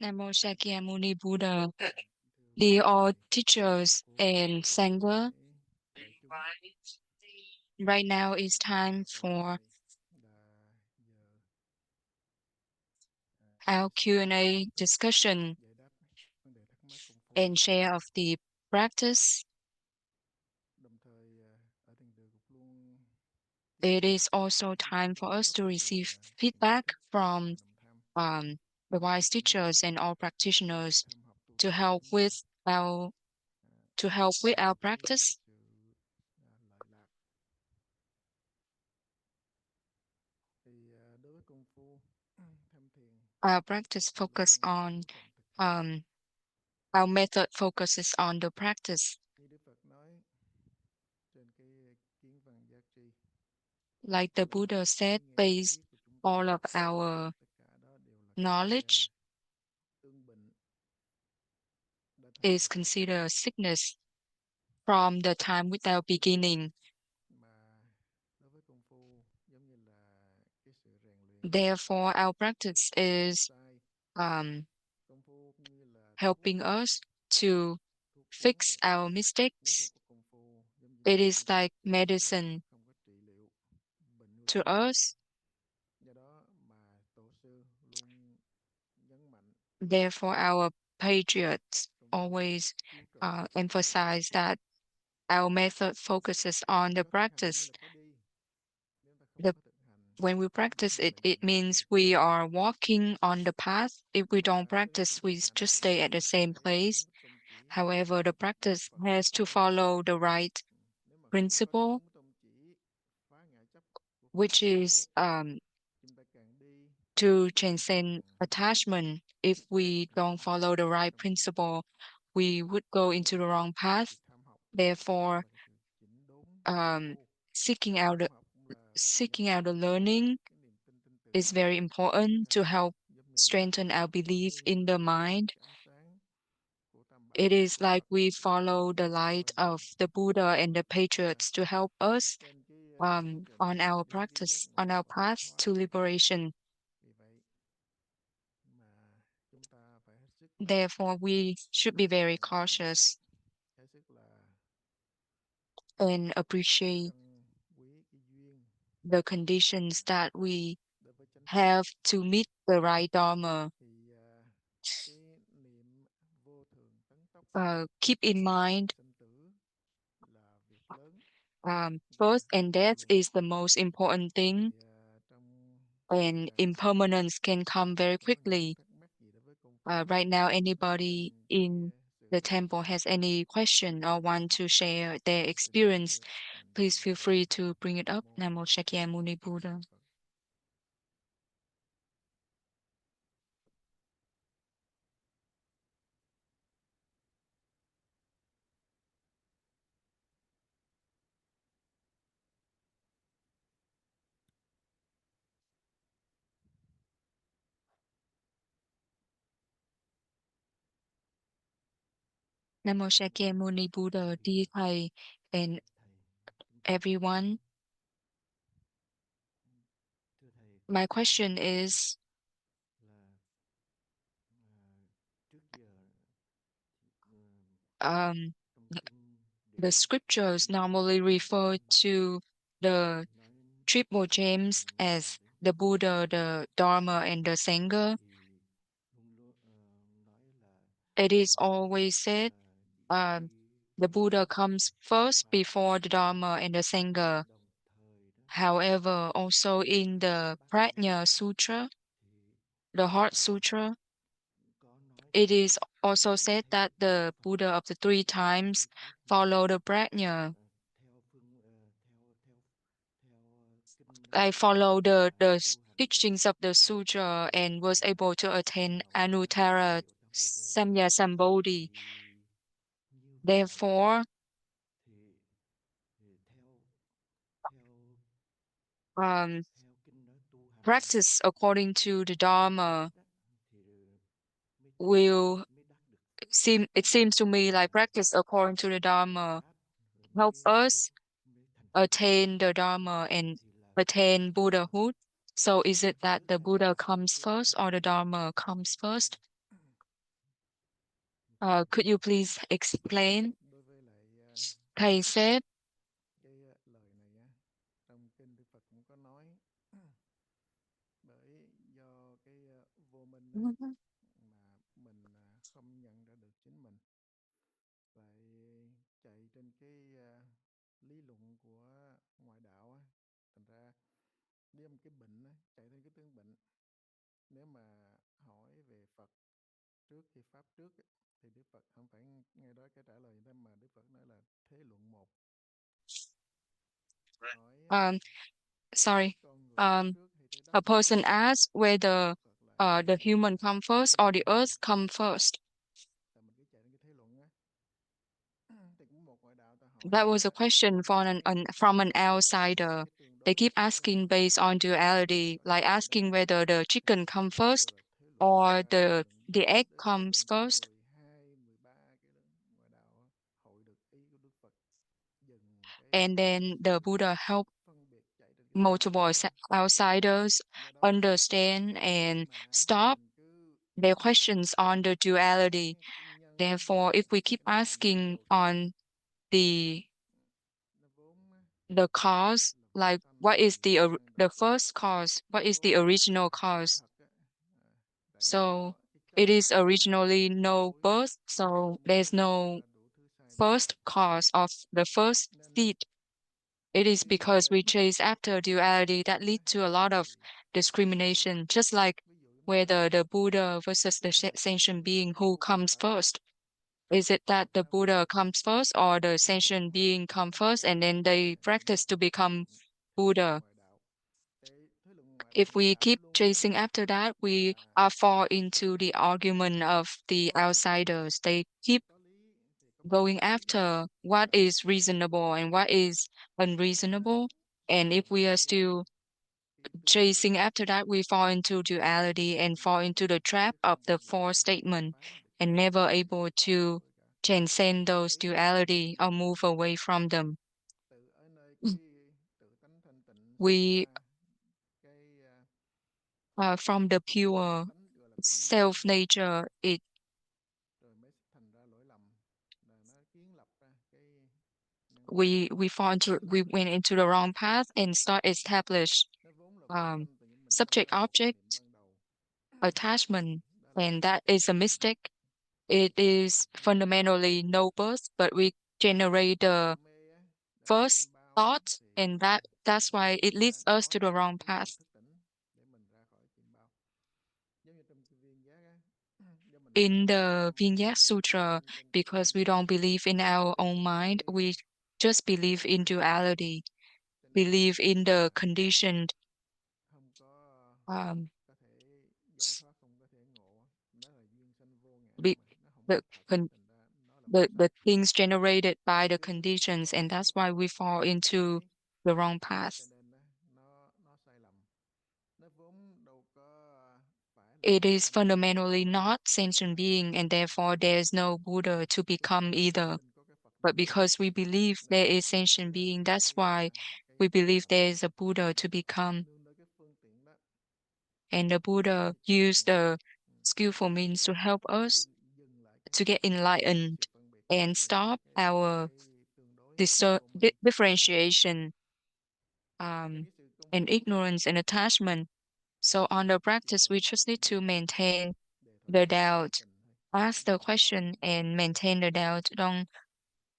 Namo Shakyamuni Buddha, dear all teachers and Sangha. Right now it's time for our Q&A discussion and share of the practice. It is also time for us to receive feedback from the wise teachers and all practitioners to help with our practice. Our practice focus on our method focuses on the practice. Like the Buddha said, base all of our knowledge is considered a sickness from the time without beginning. Therefore, our practice is helping us to fix our mistakes. It is like medicine to us. Therefore, our patriots always emphasize that our method focuses on the practice. When we practice it, it means we are walking on the path. If we don't practice, we just stay at the same place. However, the practice has to follow the right principle, which is to transcend attachment. If we don't follow the right principle, we would go into the wrong path. Therefore, seeking out the learning is very important to help strengthen our belief in the mind. It is like we follow the light of the Buddha and the patriots to help us on our practice, on our path to liberation. Therefore, we should be very cautious and appreciate the conditions that we have to meet the right Dharma. Keep in mind, birth and death is the most important thing, and impermanence can come very quickly. Right now, anybody in the temple has any question or want to share their experience, please feel free to bring it up. Namo Shakyamuni Buddha. Namo Shakyamuni Buddha, dear thầy, and everyone. My question is, um, the scriptures normally refer to the triple gems as the Buddha, the Dharma, and the Sangha. It is always said the Buddha comes first before the Dharma and the Sangha. However, also in the Prajna Sutra, the Heart Sutra, it is also said that the Buddha of the three times followed the Prajna. I follow the teachings of the sutra and was able to attain Anuttara Samya Sambodhi. Therefore, practice according to the Dharma will it seems to me like practice according to the Dharma help us attain the Dharma and attain Buddhahood. So is it that the Buddha comes first or the Dharma comes first? Could you please explain? đối với lại Thầy said, cái lời này á, trong kinh Đức Phật cũng có nói bởi do cái vô minh á, mà mình không nhận ra được chính mình, lại chạy trên cái lý luận của ngoại đạo á, thành ra nếu một cái bệnh á, chạy trên cái tướng bệnh. Nếu mà hỏi về Phật trước khi pháp trước á, thì Đức Phật không phải ngay đó cái trả lời như thế, mà Đức Phật nói là thế luận một. Hỏi um, sorry. con người tới Um, trước hay tới đất a trước, person asked thì whether Đức Phật lại the human come thế first or luận the hai. earth come first. Tại mình cứ chạy đến cái thế luận á, thì cũng một ngoại đạo ta hỏi That was a question from an outsider. cái tương They đối keep trong asking cái thế based luận, on thì Đức duality, Phật like trả lời rất asking là whether the chicken come first từ thế luận or luận the nhất egg đến thế comes luận thứ first. 12, 13, cái đó ngoại đạo á, hội được ý của Đức Phật, dừng cái And then the Buddha helped phân biệt chạy trên cái thế luận multiple hai. outsiders Do đó understand and khi mà stop mình cứ their questions on the duality. cái nhân Therefore, if we keep cái năng lượng luân asking hồi kia, on the nó vốn the cause, là phát like tâm what is từ ban the đầu, first cause, nó what is the vốn original cause? thật á. À, tại So do cái chấp it is niệm mà originally thay no đổi birth, so cho there's nên sinh no ra đủ thứ sai lầm. first cause of the first Nên seed. It is khi because we chase cái after duality that luận á, leads to a lot of thì discrimination, just like ví dụ giống như là whether the Buddha versus the sentient being who vô vi comes pháp, first. Is it that the đa phần Buddha comes first or the tu học sentient being come Ấn first and Độ then they hay practice gặp to thế become luận Buddha? ngoại đạo. Cái thế luận ngoại đạo If nó we chạm keep luôn chasing đến after that, we là are fall into the argument of the có lý thì outsiders. They keep có lý thì có bất going lý, after nó what lại is reasonable and what is nên unreasonable. And if we are still cái tương đối chasing after that, we fall into duality and fall into the trap cái of phân the biệt four là không statement phá được cái and phân biệt never này able của to tôi cả. transcend those Bởi vì duality or move away from them. tự ở nơi cái tự tánh thanh tịnh sinh We ra cái from the cái pure tánh gọi là tịnh minh, self nature, it rồi mới thành ra lỗi lầm, là nó kiến lập ra cái nhân quả luân we hồi. fall into Nó we làm cho went mình into the sai lầm, wrong path and start establish nó vốn là phát um, sanh từ những mình có subject ba chánh niệm object ban đầu. attachment, Đó là and cái that is a mistake. It is fundamentally no birth, but we generate the đam mê á, đam mê first chim bao á, thought, thì and that's why it chúng ta leads us có to the được wrong cái sự path. thức tỉnh để mình ra khỏi chim bao. Giống như trong cái viên giác á, do mình không In tin the vào Vinyasa những cái Sutra, luận trên cái because viên we giác, don't believe in our own cho mind, nên we just believe in duality, believe in the là conditioned không um, có thể giải thoát, không có thể ngộ. Đó là duyên sanh vô ngã, be, mà nó không the có thật, con- thành ra nó là vô the sắc. things generated by the Cứ conditions, coi and nó that's bất why we thường fall là mình into thấy, the wrong path. cho nên nó sai lầm. Nó vốn đâu có phải là It phát is tâm từ ban fundamentally đầu not để sentient ra cái being, pháp and này. therefore there is no Buddha to Chính become vì mình either. tin có cái Phật But này because we believe nên there mình is sentient leo being, lên that's why cái we thang believe đạo, there is a Buddha to become. nương tới cái phương tiện đó And the Buddha thì cuối used cùng á, the skillful mình means to có help us dừng lại to cái get enlightened sự phân biệt, and dừng lại stop cái our tương đối vô minh, ái dục, differentiation thì cái sự công and phu ignorance and attachment. So on the chỉ practice, we cần just need to maintain đề the thử thực doubt, tình thôi. ask the Lúc đó question, mình and thấy maintain the doubt.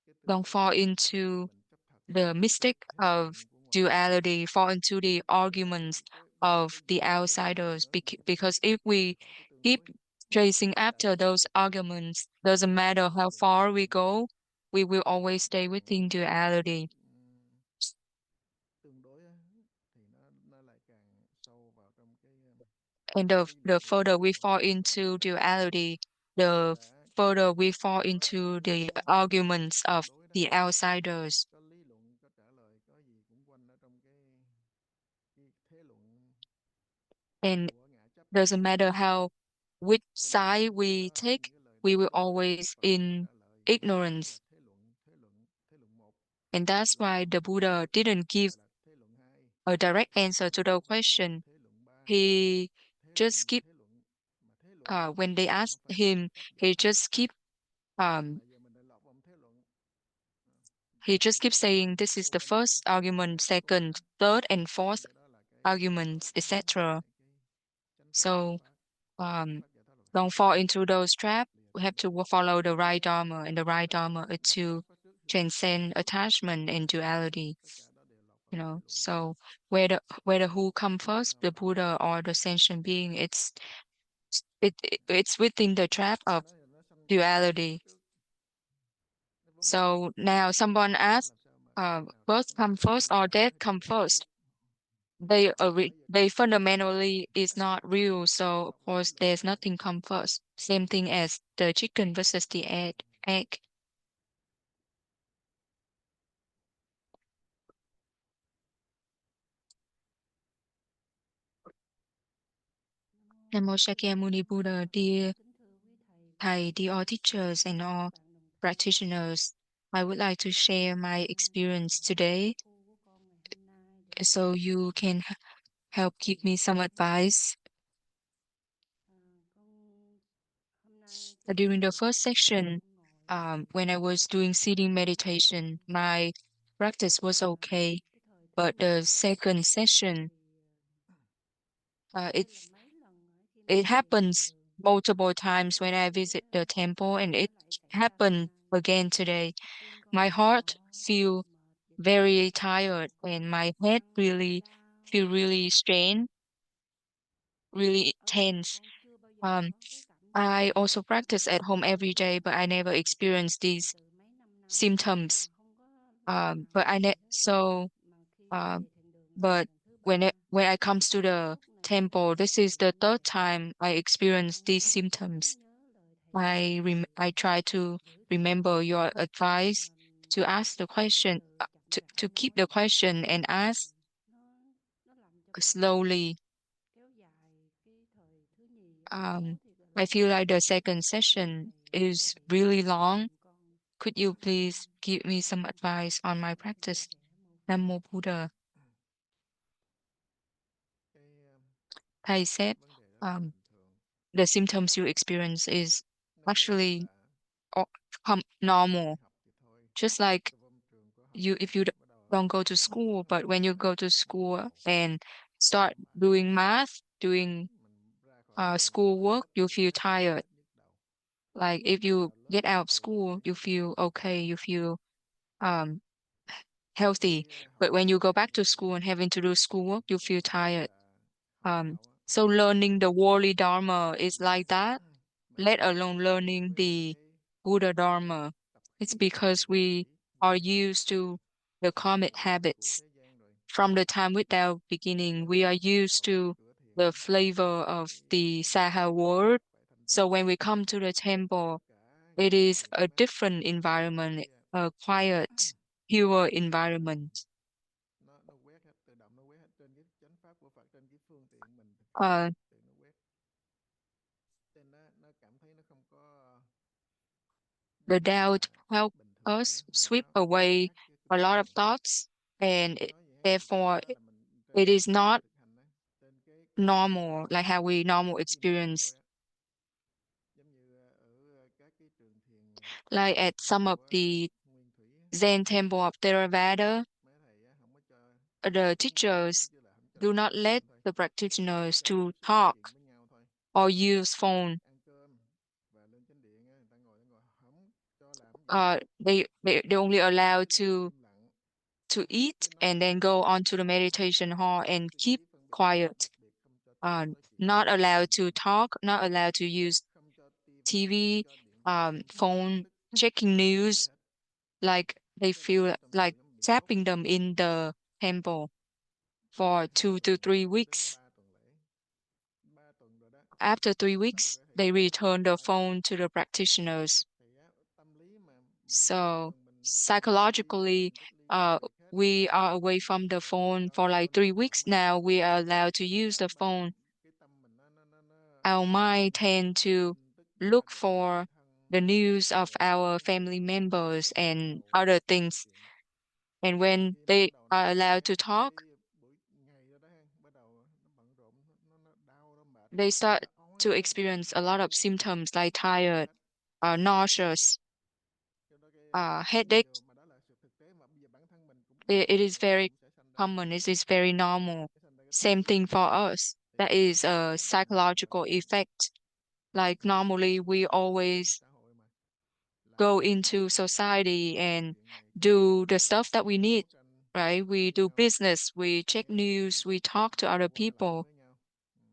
cái tương Don't đối fall này into mình chấp thật, the mystic thế of luận của ngoại đạo. duality, fall into the arguments Và of cái the duyên khởi đầu outsiders. nữa mình phải Because if rời we khỏi cái tương keep đối, chasing tại after vì those arguments, doesn't matter how để far we phân biệt go, we will always stay càng within duality. tương đối á, thì nó lại càng sâu vào trong And cái lý the luận của further ngoại we đạo, fall cho nên into mình duality, the đã further we fall có into cái the arguments tương of đối đó, the outsiders. có lý luận, có trả lời, có gì cũng quanh ở trong cái thế luận And của ngã chấp. doesn't matter how which Cho nên side lúc we đó take, những cái lời we will nói của Đức always Phật có in trả lời nó là ignorance. thế luận, thế luận một. And that's Lúc why đó the Buddha didn't give gọi là thế luận hai. a direct answer to Lúc the đó mới gọi là question. thế luận ba. He Thế just luận keep thế luận mà thế luận when they không asked phải là him, cách giải he thoát, just keep Um, giờ mình lại lọt vào một thế luận. he just keeps saying this is the first argument, second, third, and fourth Cái đó là cái arguments, etc. lại cái chánh pháp giải So thoát, chánh um, pháp giải thoát luật don't pháp fall into those traps. lìa We tận have gốc. to follow the Cái right Dharma, and the right Dharma is nó to có trước thì có sau, transcend attachment and duality. tất cả đó đều lọt vào cái thế luận đó. So whether who come first, the Buddha or the sentient being, it's within the trap Mà of nó sanh sanh duality. trước, nó vốn dĩ So now someone nó asks, làm sao mà cái nào trước birth come first or nào death hay come cái nào first? trước. They Bởi vậy they fundamentally is not real. So of lọt vào course cái luận there's đó nothing come first. Same thing as the chicken versus the egg. Egg. Namo Shakyamuni Buddha, dear thầy, dear all teachers and all practitioners. I would like to share my experience today so you can help give me some advice. During the first section, when I was doing sitting meditation, my practice was okay. But the second session, uh, it's, it happens multiple times when I visit the temple, and it happened again today. My heart feel very tired and my head really feel really strained, really tense. Um, I also practice at home every day, but I never experienced these symptoms. But I ne so uh, but when I comes to the temple, this is the third time I experience these symptoms. I try to remember your advice to ask the question, to keep the question and ask slowly. Um, I feel like the second session is really long. Could you please give me some advice on my practice? Namo Buddha. cái Thầy said, vấn đề đó là um, bình thường. the symptoms you experience is Nếu như actually là normal. đi học thì thôi, Just like cái vòng trường có học you, if you bắt đầu don't go to thấy nó school, nó but when you go to nhức school đầu, and start chóng mặt, doing math, doing mình ra khỏi trường school hết work, cách you gì feel hết thì tired. hết nhức đầu. Like if Mà you vào lớp get out of thì school, you không feel nhức đầu. okay, you feel um, Cái healthy. học But when you go back to về school and having to do schoolwork, you về feel bản chất tired. là học đạo á, So learning the worldly thì Dharma is like that, mình let bị alone quen thuộc learning với lại the cái Buddha Dharma. tập It's khí của because người cư we sĩ, are người used to the sống karmic đời của habits. thế gian rồi. From the time without Ai beginning, cũng we are bắt used đầu bằng cái to cửa thiền the á, flavor là of phải the thanh tịnh, Saha world. phải thanh So tịnh. when we come to the temple, Tất cả it cái is gì a cũng ác, different environment, cái a quiet, pure environment. nó quét hết, tự động nó quét hết trên cái chánh pháp của Phật, trên cái phương tiện mình thực hành á, Uh, tự nó quét. Nên nó cảm thấy nó không có the gọi doubt là help bình thường us á, mà sweep nó away khác cái a phương lot of tiện. thoughts, and Nói vậy á, thì cái therefore đó là mình trên it cái is phương tiện not thực hành á, trên cái phương normal tiện like thực how hành we nó normal khác gì một chút thôi experience. á. Giống như ở các cái trường thiền Like at some of của the Nguyên Thủy á, Zen temple of Theravada, mấy thầy á không có cho the uống rượu á, teachers chứ là không cho do nói not let chuyện thôi, the chỉ practitioners cho to tiếp xúc nói chuyện talk với nhau thôi. or use phone. Ăn cơm và lên chánh điện á, người ta ngồi không cho làm gì hết, They only allow chỉ làm im lặng. to eat Cứ nói and chuyện then với go on nhau to the không được meditation hall and suy keep nghĩ phân biệt, quiet. đặc biệt không cho tiếp xúc nói chuyện Not với người allowed bình to thường, talk, not allowed to use không cho tivi, không TV, cho điện thoại, không cho tin phone, tức, checking không cho gì news. hết. Like they Cái làm feel cho tâm like trí nó bị dốt, tapping them in the temple for 2 to 3 cho đến weeks. 3 tuần lễ, 3 tuần rồi đó. After 3 Bắt đầu weeks, cái thầy they cho cho return dừng the lại liền. phone to the practitioners. Thì á, tâm lý mà mình 3 So tuần mình cách ly với gia psychologically, đình, cách ly với người khác, we are away from the rồi bây phone giờ for like cho nó 3 weeks chạm vào now. điện We thoại, are allowed to cái use the là phone. cái tâm mình Our nó mind nhắm tend to tin tức gia look đình, người for thân, the news bắt of đầu our nghĩ về family nó, members rồi bắt and đầu other nói things. chuyện. And when Khi mà they bắt đầu are nói chuyện allowed á, to talk, cái buổi ngày rồi đó ha, bắt đầu nó bận rộn, nó đau, nó mệt, they start nó ói to ra, experience a lot nôn of ra, symptoms like đủ tired, hết. nauseous. headache. mà đó là sự thực tế mà bây giờ bản thân mình cũng It is rồi mình very cũng sẽ sanh ra cái common. tâm It trạng is very normal. cái sanh ra cái tâm Same lý thing bất for an us. thì That is cái a quá trình mà mình psychological effect. Like normally, we sống trong always xã hội mà làm go việc into rồi society nói and chuyện này kia do the rồi stuff that we need, đấu tranh right? We với do nhau business, we check cái news, we talk to other qua lại people. với nhau. Ừ.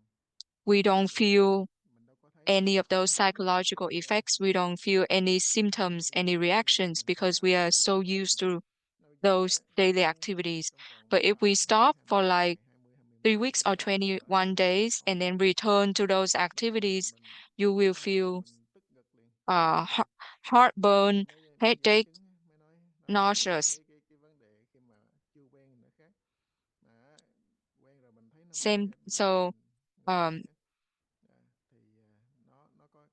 We don't Thì feel mình đâu có thấy any of those cái psychological effects. We don't feel any symptoms, cái any cái việc reactions mà sống because ở we thế are gian so xã hội used này to nó chỉ those daily sống activities. trong vòng But if we 10 stop for 20 like ngày 20 three ngày weeks thì or cái lúc đó 21 days and then return to those thì activities, mình you will đau đầu feel mình tức ngực liền. heartburn, Thì mới dẫn headache, chứng á, mới nói nauseous. cái vấn đề khi mà chưa quen nữa khác mà quen rồi mình thấy nó mới Same. mình So, ngược lại um, á. Thì nó có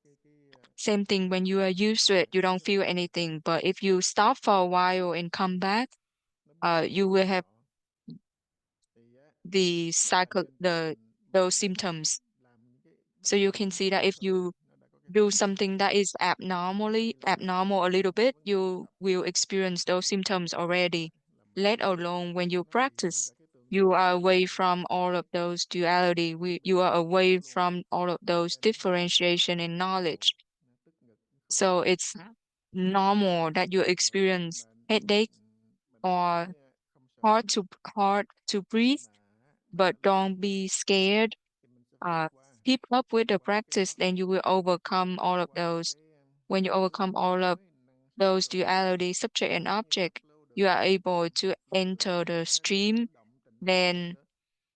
same thing when you are used to it, you don't feel anything. But if you stop for a while and come back, nó biến đổi you will này have nọ thì the nó là cycle, those mình đã symptoms. làm những cái bất So you can thường see that if thôi you nó đã có cái do phản ứng something that is abnormally khi mà abnormal a gặp little một cái bit, vấn đề bất you tập will experience those symptoms already. mình Let thấy alone when you nó bị hiện practice, cả cái tường you tận are cái away sự from all of those duality. You are nó away luồn from all of those cho nên differentiation and nó đau đầu knowledge. nó tức ngực khó So chịu it's normal that you rồi experience mà headache mình or thấy không sợ hard to hard to breathe, mà but nó don't tức ngực be scared. thì mình sẽ phải vượt qua Keep up with the cái practice, đó then you will overcome all vượt of qua được those. cái When you yếu overcome tố all of mới năng suất those rồi duality, subject and cái object, upload được you are cái able to flow được enter the nó stream. động tĩnh nó tốt Then nữa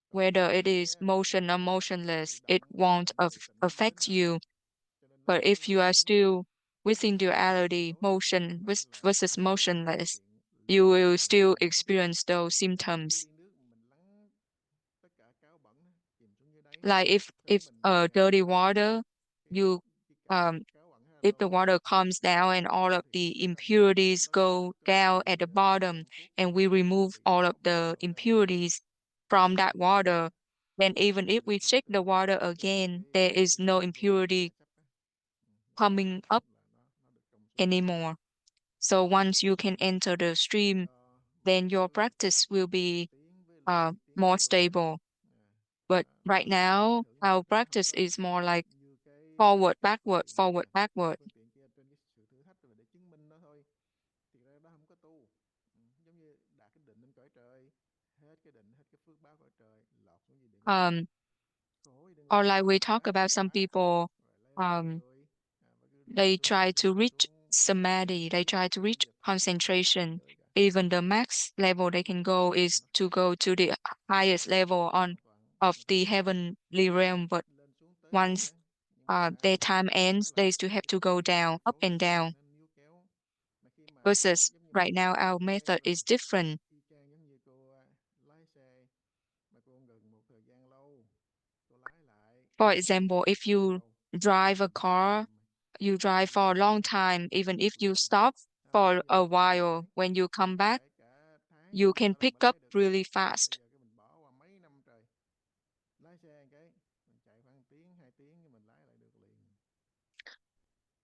còn nếu whether mà it is motion or tự motionless, it động won't tự tịnh nó biến affect động you. cho nên But if you are giống như still within duality, motion nó là versus một cái câu motionless, chuyện you luyện will thần still vậy đó experience those giống như symptoms. ly nước mà mình lắng tất cả cáo bẩn á, chìm xuống dưới đáy Like thấy if mình nhẹ nhàng dirty hơn water, you cái cáo bẩn hay if the lâu rồi water comes down and all of thì the cái tâm lúc impurities đó cái go cơ thể down mình at the trở nên bottom trong suốt and we không remove bị all of cáo bẩn the lẫn vào impurities from that thì water, then even if we shake the water again, there is no impurity nó coming up là nó được trong suốt anymore. So once you can enter the stream, cho then cái your bước practice will be tiến với lùi tiến more với lùi stable. à, But mình right thử now, những our cái không practice có is more like như forward, cái backward, phương tiện forward, này cái backward. phương tiện kia trên cái sự thử thách rồi để chứng minh nó thôi thì ra đó không có tu. Giống như đạt cái định lên cõi trời hết cái định hết cái phước báo cõi trời lọt xuống dưới địa ngục Um, khổ địa ngục or like we talk quá about dữ some quá people, rồi lấy làm um, cười và cứ they tung try to lên reach xuống samadhi, they không try to bao reach giờ thành concentration. chơi cả Even the max level they can go nhưng mà is nó to go to the highest level on hoàn toàn of nó the khác heavenly realm. But lên xuống tới được once á nhưng mà their time nó ends, là they một still have cái to go down, up phối and down. nó níu kéo mà khi mà Versus giống như mình right now, our method quen rồi is different. y chang giống như cô lái xe mà cô ngừng một thời gian lâu cô lái lại For một example, if thời gian you lâu drive a thì mình thấy car, you drive mình for a thấy long time, even if you mình stop for giống như a mình không while, lái when you come back, phải cả tháng you can mỗi lần pick mới up lái được really bây fast. giờ cái mình bỏ qua mấy năm trời lái xe cái mình chạy khoảng tiếng 2 tiếng thì mình lái lại được liền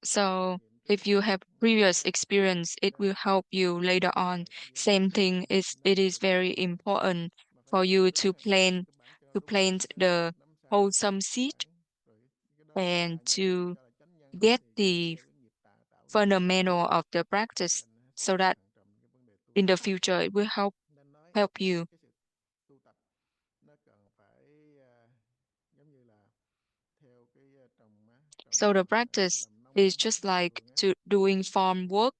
So nghiệm trước if you have previous experience, thì it đó will help you later đó on. là vừa Same thing is nắm it is được cái very cơ important mà phải for nắm you đúng cái bản cho nó to đúng plant chứ the nắm sai wholesome cái seed bản rồi cái đó là and tà nhân mình to cho là chánh nhân get thì nó the gieo cái nghiệp tà tạo nghiệp ác fundamental of the practice nên hết sức so that thận trọng cái vấn đề tu in tập the future it will nên nói help you. cái sự tu tập nó cần phải giống như là theo cái trồng So the practice làm is nông just làm like vườn á to doing farm work.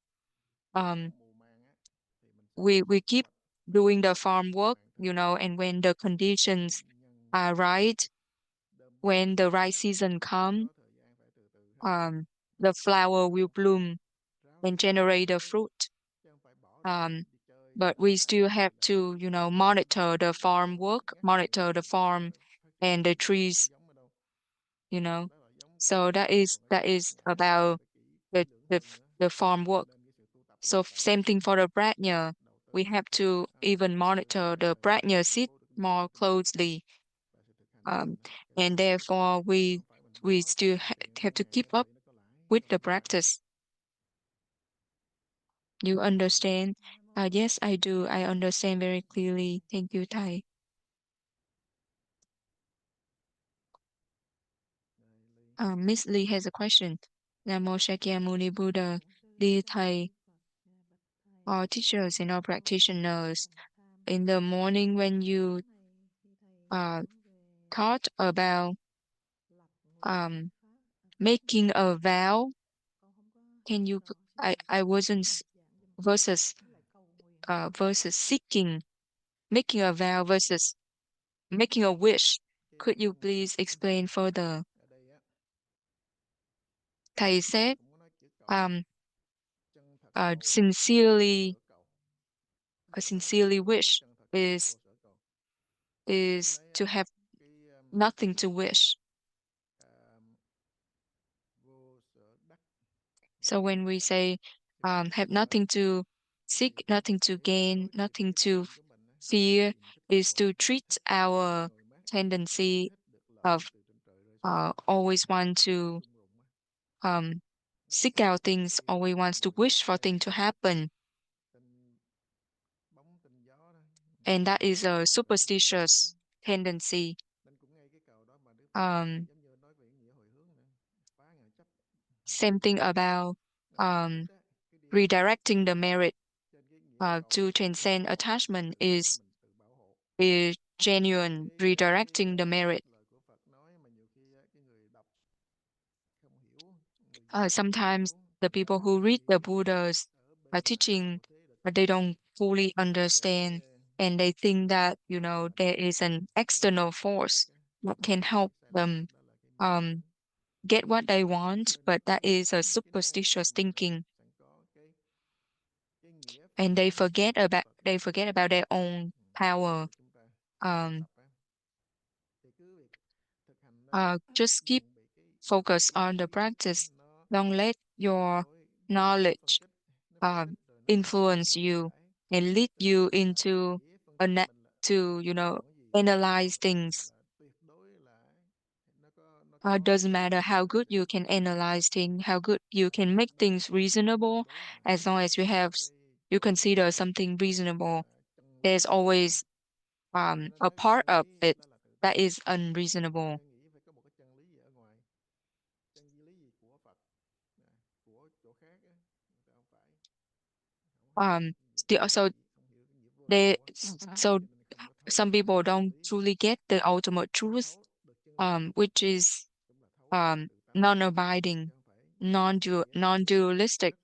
khi nào Um, mùa màng á thì mình sẽ we thu keep hoạch doing the farm mùa work, màng thứ you know, hai and when the thì conditions nhân are right, đơm bông when the rải right rác season cái comes, đó thời gian phải từ từ hết um, mình the flower rau will bloom rau and xanh tươi generate the mới fruit. chứ không phải bỏ rồi Um, đi chơi but xả we thải still như have vậy là to, không monitor the không farm có work, ngắt lời monitor the thì nó farm phát triển and the được mà mình trees, giống ở đâu you know. đó là giống So that is còn cái that tu tập is này about phải kỹ lưỡng the hơn nữa the farm cho work. nên cái sự tu tập So nó phải same thing for the prajna. đầu We tư have to even đầu tư monitor cả the thời gian prajna để seat vô được những more bài kinh nghiệm closely. và sự thực hành của mình á cái đó And là cái therefore chứ we không phải mình we bỏ still tiền have theo to ngày keep theo up thời nó có lãi with nó the không phải practice. You understand? Yes, I do. I understand very clearly. Thank you, thầy. Miss Lee has a question. Namo Shakyamuni Buddha, dear thầy, our teachers and our practitioners, in the morning when you uh, taught about um, making a vow, can you? I wasn't versus versus seeking, making a vow versus making a wish. Could you please explain further? Thầy said, um, sincerely, a sincerely wish is to have nothing to wish. So when we say have nothing to seek, nothing to gain, nothing to fear, is to treat our tendency of always want to um, seek out things, always wants to wish for things to happen. And that is a superstitious tendency. Um, Same thing about um, redirecting the merit to transcend attachment is genuine redirecting the merit. Sometimes the people who read the Buddha's teaching, they don't fully understand, and they think that there is an external force that can help them um, get what they want, but that is a superstitious thinking, and they forget about their own power. Um, just keep focus on the practice. Don't let your knowledge uh, influence you and lead you into to analyze things. Doesn't matter how good you can analyze things, how good you can make things reasonable, as long as you consider something reasonable. There's always a part of it that is unreasonable. So they so some people don't truly get the ultimate truth, which is non-abiding, non-dualistic.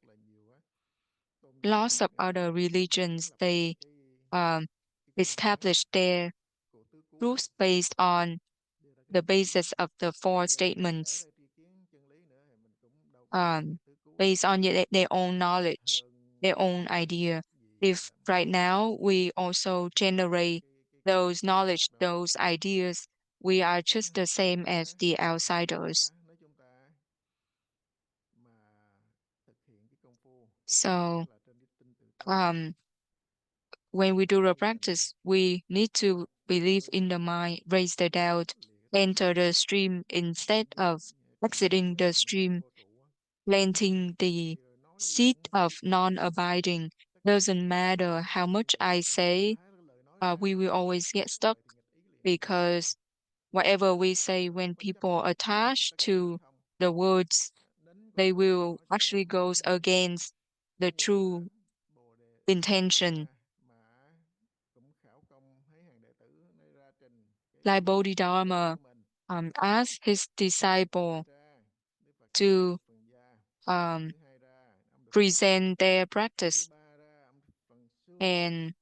Lots of other religions, they um, establish their truth based on the basis of the four statements, um, based on their own knowledge, their own idea. If right now we also generate those knowledge, those ideas, we are just the same as the outsiders. So um, when we do the practice, we need to believe in the mind, raise the doubt, enter the stream instead of exiting the stream, planting the seed of non-abiding. Doesn't matter how much I say, we will always get stuck because whatever we say, when people attach to the words, they will actually goes against the true intention. Like Bodhidharma asked his disciple to um, present their practice, and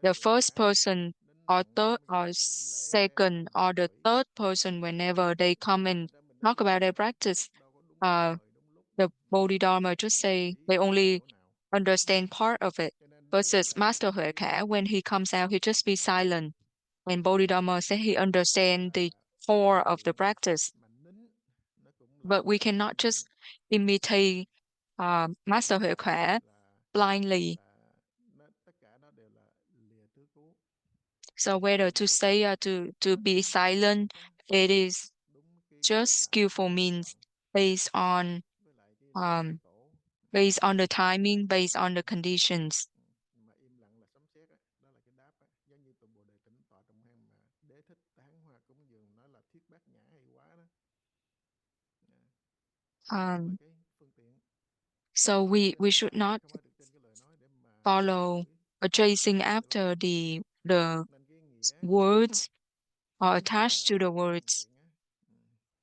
the first person or third or second or the third person, whenever they come and talk about their practice, uh, the Bodhidharma just say they only understand part of it. Versus Master Huệ Khả, when he comes out, he just be silent. And Bodhidharma said he understand the core of the practice. But we cannot just imitate Master Huệ Khả blindly. So whether to say or to be silent, it is just skillful means based on um, based on the timing, based on the conditions. Mà im lặng là sấm sét á, đó là cái đáp á, giống như tụi Bồ Đề tĩnh tọa trong hang mà đế thích tán hoa cúng dường nói là thuyết bát nhã hay quá đó. À, thì đó là Um, cái phương tiện. so we should not Không ai được trên cái lời nói để mà theo follow đuổi. or chasing Đó, cái đó là after cái the nên cái nghĩa words or nghĩa attached to là the rèn words. luyện á. Ừ.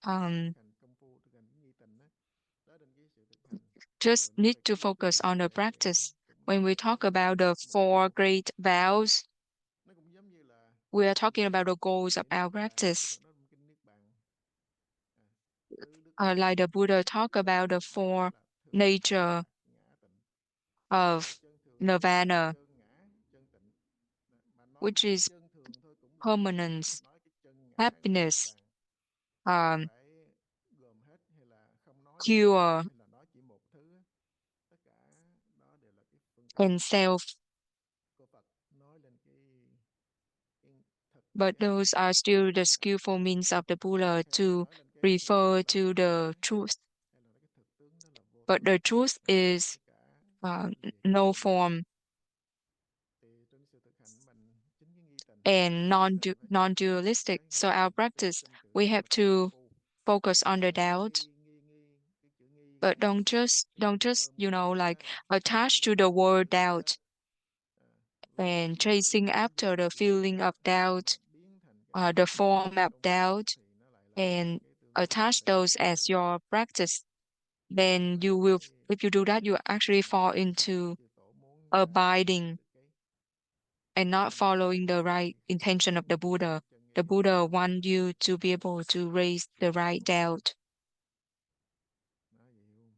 Um, Thực hành công phu, thực hành nghi tịnh á, đó đến cái sự thực hành. just Rồi nói need về to cái focus on the rèn luyện practice. cũng When we vậy talk thôi. about the Mà four great vows, nó cũng giống như là we are talking about the kinh goals of điển our niết bàn, Đức practice. Phật nói trong kinh niết bàn, à, tứ đức niết Like the bàn, Buddha talk tứ about the niết bàn four là thường nature lạc ngã tịnh. Tức là of chân thường tức là nirvana, chân ngã, chân tịnh. Mà nói một which cái is chân thường thôi cũng là không đủ, permanence, nói cái chân ngã của niết happiness, bàn thì um, phải gồm hết, hay là không nói được hết, cure, hay là nói chỉ một thứ. Tất cả đó đều là cái phương tiện and self. của Phật nói lên cái thực But cái hạnh those are still the skillful means of the Buddha hay là to nói lên cái thực tướng refer là to không the tánh, truth. hay là cái thực tướng đó là vô But tánh. the truth is Tất cả quy về cái no không. form Thì trên sự thực hành mình chính cái nghi tịnh á, and nghi tịnh nó chỉ một non-dualistic. cái So nghi our trên practice, sinh tử we đó have là cái công to phu. focus Nhưng mà on the đừng có doubt, nghi cái chữ nghi but không don't á, just thì don't đừng có just ôm cái nghi like á là chấp trước cái attach to lý the luận của word người ta. doubt À, với cái and nghi chasing không after được the chánh feeling niết of doubt, mà biến thành the cái form of công phu doubt, thì nó lại là and cái tương đối là attach bế those tắc as nhiều. your practice. Đó Then là you will, cái if you do that, you actually fall into chư tổ muốn đạt abiding được and cái not tâm thức following the right thì phải intention of the dừng Buddha. chân The ngay đó. Buddha wants you to be able to raise the right doubt. Nói vậy luôn.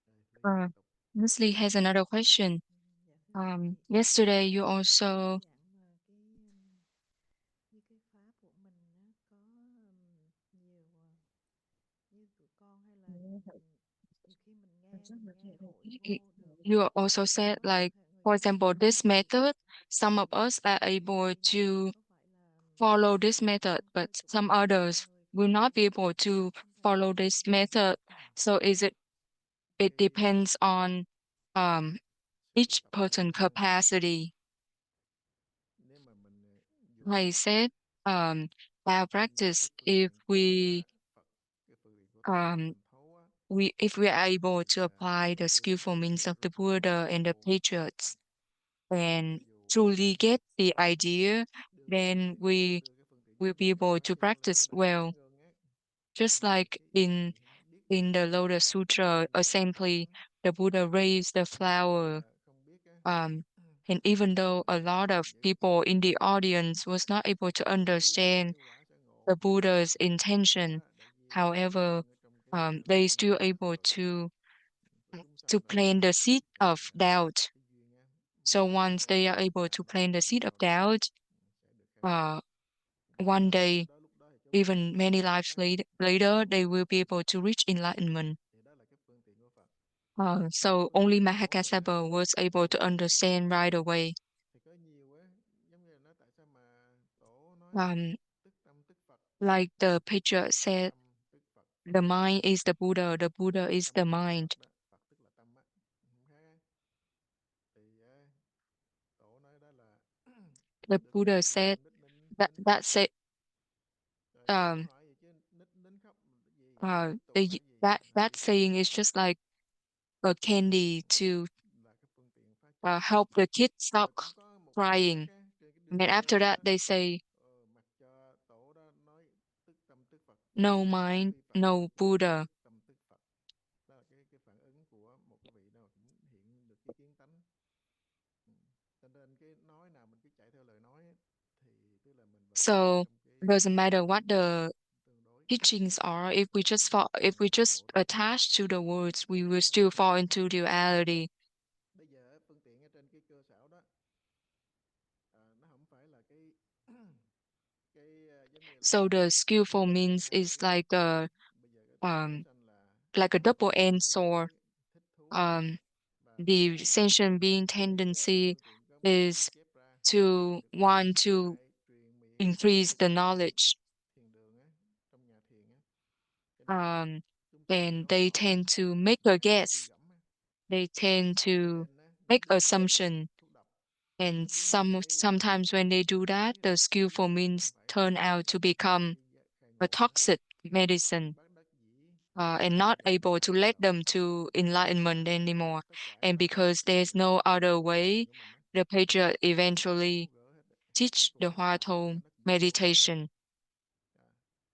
Đây, Lý tiếp Uh, tục. Leslie has another question. Dạ thưa thầy, Yesterday you con also xin giảng về như cái pháp của mình á, có nhiều như tụi con hay là nhiều khi mình nghe hội vô được you also nhiều said á, like, người for khác example, nghe this không được, method, some of thì us are able thì to có phải là follow this method, con but hơi cực some đoan hay others người will khác not be able to xin thầy follow chỉ this dùm. method. So it Thì depends on um, sự each tập person luyện ha. capacity. Nếu mà mình Like I dùng said, our mấy practice, cái phương tiện của Phật, cái phương tiện của Thầy mà um, mình thấu á, if we are able thì to apply nó the đưa đến skillful cái means sự of the rất là Buddha and the sâu. patriots Ví and dụ truly get the idea, đương then nhiên we đưa cái phương tiện will giống be như cái able đó to thì có lẽ practice là well. dễ hơn á. Just Mà like cái ý thì không biết in the Lotus Phật Sutra dạy rồi hay assembly, không, the Buddha raised the hay flower. là không biết á. And even though a Nhưng lot mà of với people in the audience was not able to khi mà understand cái quả sẽ ngộ the Buddha's đầy đủ intention, á, đã ghi however, nhận ở trong cái they phẩm still Pháp able rồi của chúng to sanh rồi, plant the seed thì of doubt. cái duyên á, So một once một they are hoặc able vài to ba plant the seed of rồi doubt, sẽ được khai mở. uh, Thì one day, lúc đó thì cái quả nó even sẽ many ngộ lives ngay later, ngộ they ngay will tại be chỗ. able to reach enlightenment. Thì đó là cái phương tiện của Phật. Cái So phương only tiện của Tổ mình á, Mahakasapa was able to thì nó khác. understand right away. Thì có nhiều á, giống như là nói tại sao mà Tổ nói Um, tức tâm tức Phật, like the patriarch said, tâm tức Phật, the mind is the Buddha is tâm the tức là mind. Phật đó, Phật tức là tâm á, không khác á. Thì Tổ nói đó là the Buddha said that said Cho câu um hỏi vậy chứ nín khóc gì tiếp tục hay gì that saying is just like a candy to là cái phương tiện phát triển. help the kids stop Rồi cũng có một câu crying. khác á, trên cái And đường then tu after đó that, they say, mặc cho tổ đó nói tức tâm tức Phật, no sau mind, khi Phật no nói cũng Buddha. tức tâm tức Phật. Đó là cái phản ứng của một cái vị đó cũng hiện được cái kiến tánh. Cho nên cái nói nào mình cứ chạy theo lời nói ấy, thì tức là mình vẫn đang So trong cái it doesn't matter what the tương đối. teachings are. If Trong we cái just ngộ đạo Phật. attach to the words, we will Đó. still fall into duality. Bây giờ phương tiện ở trên cái cơ sở đó nó không phải là cái giống như So là the skillful một trong means hai is chữ. Bây giờ cái tâm chúng um sanh là like a double-edged ham sword. đuối, thích thú, Um, và thứ the hai sentient being cái tendency phương tiện có một cái ghi is chép ra to được want to ai truyền miệng increase cái the sự trong knowledge. thiền đường á, trong nhà thiền á, cho nên chúng sanh And đòi they hỏi tend to make a hay suy guess. gẫm á, They tend to nên make giống như là assumption. thuốc độc, And nó biến thành cái sometimes when they do ma that, túy the rồi, skillful không means phải turn out to become cái khai a ngộ nữa. toxic medicine, Bác đắc dĩ and not để able to tác lead động them to enlightenment anymore. tất cả And các because there's cái no other thiền đường way, của mình á, the patriarch phải eventually tháo gỡ hết cái teach the phương tiện Hoa nào cho Tông nó cũng phù hợp hết. meditation.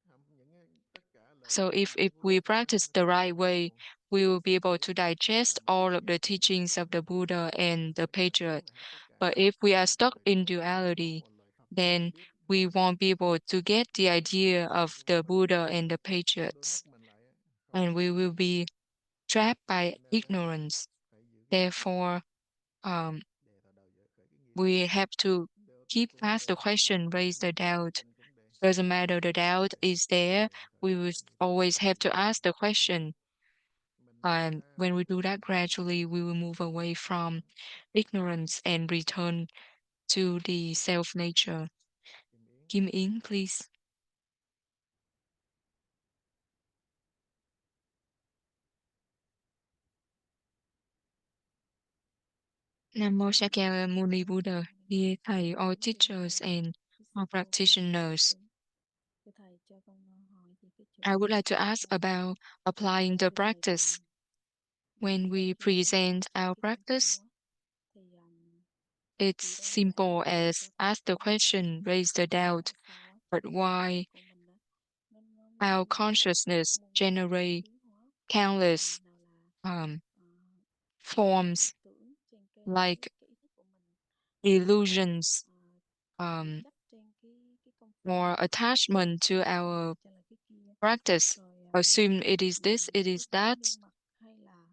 Không những tất cả lời So dạy if của we Phật nó practice phải the phù right hợp hết way, luôn. we will be able to digest Mình all of thấy the teachings of the Buddha and the phải làm đúng patriarch. là hết tất cả. But if we are stuck Lời in dạy của Phật một duality, là lời Phật, lời then biết we hay won't be able to get the idea lời of của the Phật á, Buddha and the đóng đôi patriarchs, mắt mình lại á, không and thấy we gì will hết. be trapped by Cho nên ignorance. phải giữ cái tâm thanh tịnh Therefore, um, để thọ đầu khởi cái nghiệp. we have to Được keep cũng past the đề, question, không raise the không doubt. tin cũng đề, Doesn't matter, the không tin doubt đề, is there. đề khởi We cái will khởi nghiệp. always have to Thì ask the cái gì question. mình And đã when we do that gradually, we will move away from ignorance and return to the self nature. Kim Yến. Kim Yến, please. Namo Shakyamuni Buddha, dear Thầy, all teachers and all practitioners. Thưa thầy cho con hỏi về cái I would chỗ like to ask about applying the trên này practice. thì When we trên thì nếu mà present our cái công practice, phu á, thì it's chỉ đơn giản simple là as cho tập ask the trung vào question, raise the nhưng doubt, mà sau á thì but cái tâm why thức của mình đó our nó có consciousness muôn vàn generate biến hóa countless nào là um, ờ, forms tưởng trên like cái ý thức của mình hoặc là illusions, chấp um, trên cái công phu or attachment to cái our này cho là cái kia practice. rồi Assume it is this, mình it cứ is thấy that, gương mặt hay là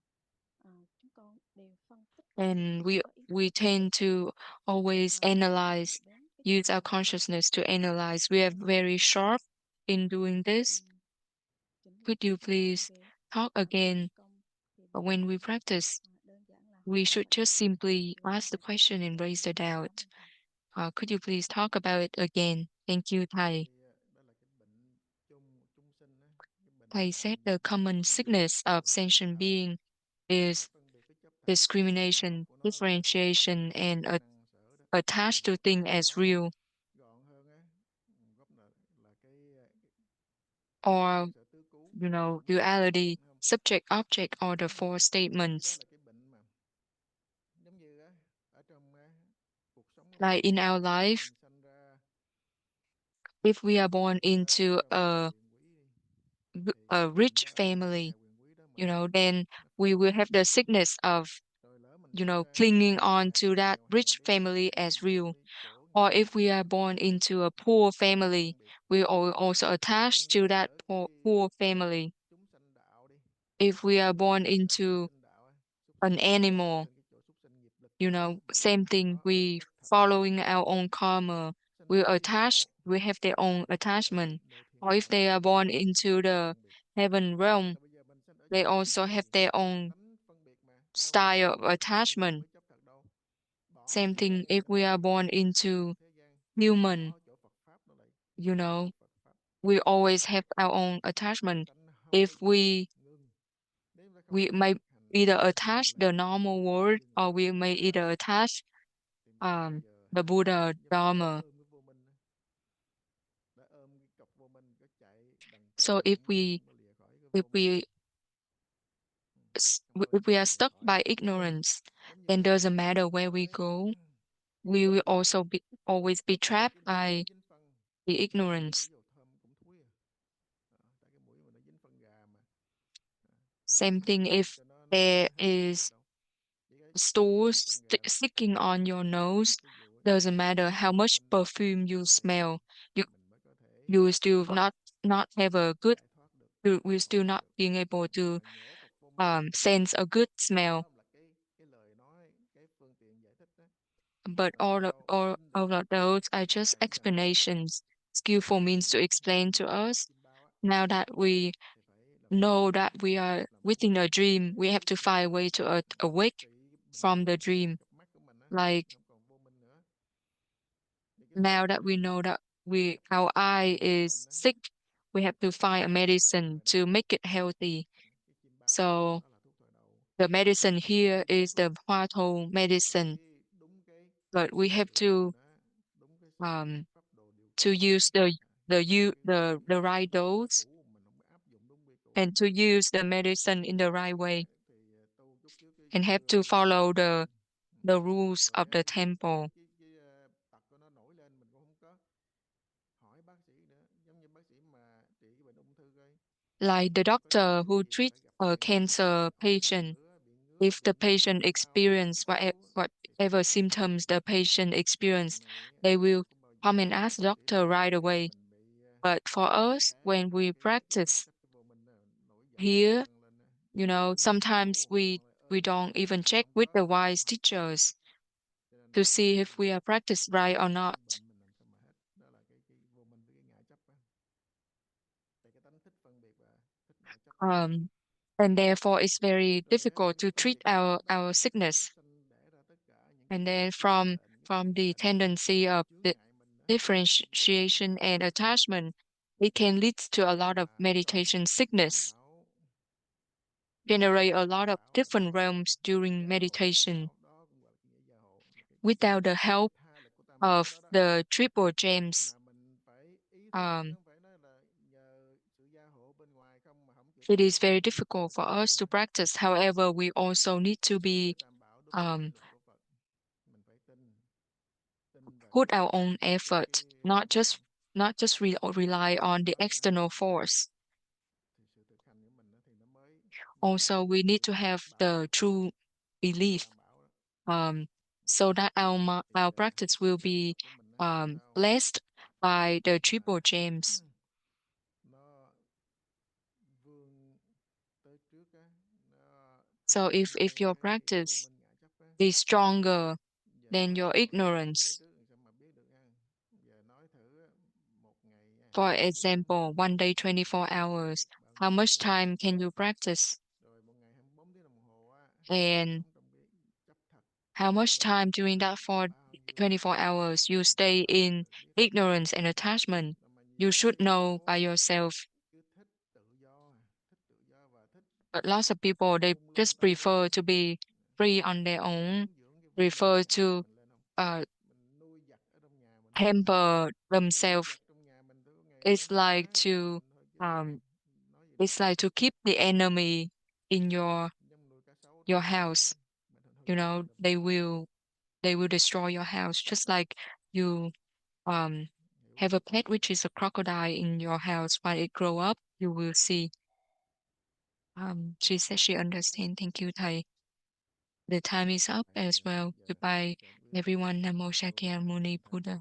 chúng con đều phân tích and có ý thức we tend to always chạm analyze, đến cái use tâm our của consciousness to analyze. We are nó very sharp in doing this. chỉnh lại Could you cái đoạn please về talk luyện again? công thì When we practice, đơn giản là we hỏi câu should trả just lời simply nhiều ask hơn the là question and raise the cảm doubt. ơn thầy. Could you please talk about it again? Thank you, Thầy. Thì đó là cái bệnh chung chúng sinh á, cái bệnh Thầy mà said the common phân biệt sickness of chấp sentient thật, being is phân biệt cái chấp thật, cái bản gốc discrimination, của nó là differentiation, and năng sở đó. attached to things as Nói real, gọn hơn á, gốc là cái or năng sở tứ cứu, duality, không? subject, object, or the four Thì đó statements. là cái bệnh mà giống như á, ở trong cuộc sống của Like mình, in our life, mình sanh ra if we are born into trong nhà quyền quý đi, thì a cái bệnh rich đó ở trong family, nhà quyền quý đó mình then nó we phát will triển. have the sickness of, Rồi lỡ mình sanh ra clinging trong on nhà to that nghèo hèn rich đi, family thì as mình real. mới chỗ người Or ta if we are born into a poor family, phân biệt. we are also attached Sanh to ra that ở poor family. chúng sanh đạo đi, If we are born súc into sinh đạo á, súc an sinh là dựa animal, trên cái chỗ súc sinh nghiệp lực same thing, đó, we chấp thật. following our own karma, Sanh we ra thiên đạo attached, we have their own là attachment. nơi thiên Or if đạo, they are born into sự the phân biệt. heaven realm, Rồi bây giờ mình sanh ở they trong địa also ngục have đi, their own tánh phân biệt mà đâu phải style là of con người attachment. mới chấp thật đâu. Bỏ Same cái thing if we are born into thế gian, human, bỏ chỗ Phật pháp nó lại you chấp know, trước Phật pháp. we always have our own attachment. Tánh không If có chịu ngưng. Nếu nó không we chịu may thực hành either ngưng attach lại the thì normal world, dừng or lại we may thì nó either attach tìm cách bây giờ the Buddha Dharma. ôm cái vô minh đó, đã ôm cái cọc vô minh, có chạy đằng So chân đằng mắt không có lìa khỏi cái if vô minh. we Không bao if we giờ are lìa stuck khỏi. by ignorance, Giống như then cái người doesn't dính matter phân where we nói, go, we will also be always be tại trapped cái mũi mà nó by dính phân, the cái ignorance. ngửi vào thơm cũng thúi à. Tại cái mũi mà nó dính phân gà mà. Same thing Hít if cho nó thơm there nó hết thúi được is đâu. Chỉ cái dính stools phân gà đó. sticking on your nose, Thí dụ á, doesn't matter dính how vô much minh đó perfume you smell, you mình mới có thể you will still not have a good, giải thoát được, you will thoát still khỏi not được. being able to Mà nhổ cọc vô minh á, sense a good smell. đó là cái lời nói, cái phương tiện giải thích đó. But Làm sao xin được all of those are just là cái nền tảng. explanations, skillful means to explain to Giống như us. con chim bao á, Now that we thì phải làm sao know that we are làm within a dream, we để have to find a way to chữa awake trị cái bệnh from vô the minh ở dream. cặp mắt của mình á, Like không còn vô minh nữa. Thì cái now thuốc that we trị know that cặp mắt our eye trị của mình is á, sick, we have to find a thuốc medicine thời to đầu. make it healthy. Cái chim bao đó, So nó là thuốc thời đầu. the medicine Thì here khi giải is thuốc the Hoa Thou thì phải medicine, đúng cái but we have liều lượng đó, đúng cái um pháp đồ điều to khiển đó. use the right Quy dose củ mình không có áp dụng đúng quy củ and to use the medicine in the right way thì tu chút trước cái and have to vừa vô follow minh. the rules Rồi of the cái temple. tật của nó nổi lên mình cũng không có hỏi bác sĩ nữa, giống như bác sĩ mà trị cái bệnh ung thư coi, Like the có triệu doctor chứng who gì thì treats phải gặp a liền, cancer hỏi bị patient, ngứa, bị ngứa, if the bị viêm, patient bị đau, bị experience cáu thì phải whatever gặp bác sĩ symptoms liền. the patient Còn experience, này they mình will không bao giờ come and hỏi ask bác sĩ doctor liền, right away. mình bị But for us, té when vào we cái trạng practice thái cái vô minh đó, nổi giận nổi here, cơn lên đó. sometimes Tu còn lại we ôm vô don't minh even mà check không with có, the wise teachers cho nên to đó là see cái if we are practiced right or not. bệnh mình làm sao mà hết, đó là cái vô minh với cái ngã chấp á. Tại cái tánh thích phân biệt và thích ngã chấp á. Um, and therefore it's very Rồi á, difficult cái to phân treat biệt ngã chấp á, our nó sickness. sanh đẻ ra tất cả những cái And mê then si bệnh, cái from thiện the hành, tendency of chướng the ngại mình đó. differentiation and attachment, it can lead to a lot of Và trong meditation tam sickness, bảo, generate a trong lot tam of bảo là different realms cái during gia hộ tam meditation bảo đó cũng gọi là cái nghĩa gia hộ, là without the cái help tha lực của tam bảo of đó đó. the triple gems. Mà mình phải ý thức, chứ Um, không phải nói là nhờ sự gia hộ bên ngoài không mà không chịu it tập is trung very ý thức difficult vào for trong us to practice. However, we also need to be cái tam bảo đúng như quy um, luật của Phật. Mình phải tin vào put our own cái effort, not just rely on the đó nữa, external force. thì sự thực hành của mình thì nó mới Also, we need to have bám the được true vào cái belief, tam bảo đó. so that Thì our practice will cái tu be tập của mình làm sao blessed by the triple mà gems. nó vươn tới trước á, nó So thắng if ngay your cái vô practice minh ngã chấp á. is stronger Giờ than nói your sao nó vươn tới ignorance, trước sao mà biết được ha. Giờ nói thử á, một ngày for 24 example, one day, thì 24 mình làm hours, được bao how nhiêu much điều. time can you practice? Rồi một ngày 24 tiếng đồng hồ á, mình And sống trong cái chấp thật, how vô much minh time during that bao nhiêu 24 hours you làm stay sao in được biết. ignorance and attachment? Là mà You nhiều should cái know by khổ yourself. cứ thích tự do và thích But lots of people, they lung lung just tâm trí, prefer to be free on their có own, nuông dưỡng cái vô minh prefer trong nhà to mình lên không? uh, Mình nuôi giặt ở trong nhà mình không? pamper Mình nuôi themselves. giặt trong nhà mình tới ngày nó It's nó like phá nhà to mình thôi chứ um, nói gì it's nữa. like to keep the enemy in Giống nuôi cá sấu trong your nhà vậy house. đó. Mình không nuôi nó được. They will destroy your house, just like you um Hiểu have không? a pet which is a crocodile in your house. When it grow up, you will see. She said she understand. Thank you, thầy. The time is up Tại as well. giờ Goodbye, chợt everyone. Namo Shakyamuni Buddha.